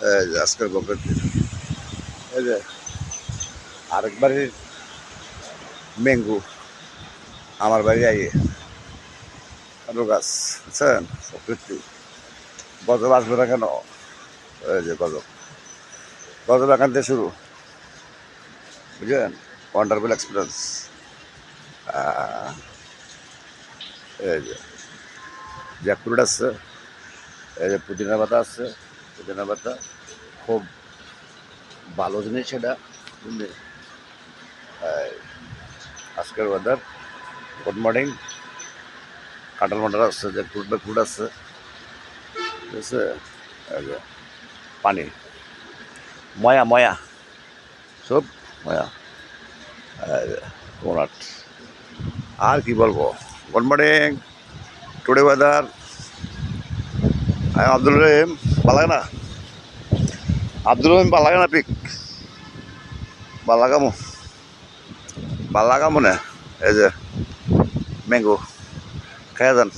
এই যে আজকের প্রকৃতি, এই যে আরেক বাড়ির ম্যাঙ্গো, আমার বাড়ি আইয়ে কাঁঠাল গাছ, বুঝছেন? প্রকৃতি গজব আসবে না কেন? এই যে গজব, গজব এখান থেকে শুরু, বুঝলেন? Wonderful experience. এই যে জ্যাকফ্রুট আছে, এই যে পুদিনা পাতা আছে, পুদিনা পাতা খুব ভালো জিনিস সেটা, বুঝলি? আজকের ওয়েদার, গুড মর্নিং। কাঁঠাল মাটার আছে, জ্যাকফ্রুট ব্যাকফ্রুট আছে, ঠিক আছে? এই যে পানি, ময়া ময়া, সব ময়া, কোনাট। আর কি বলবো? Good morning. Today weather, Abdul Rahim, ভালো লাগে না? আব্দুল রহিম ভালো লাগে না? পিক ভালো লাগামো, ভালো লাগামো না? এই যে ম্যাঙ্গো খেয়ে যান।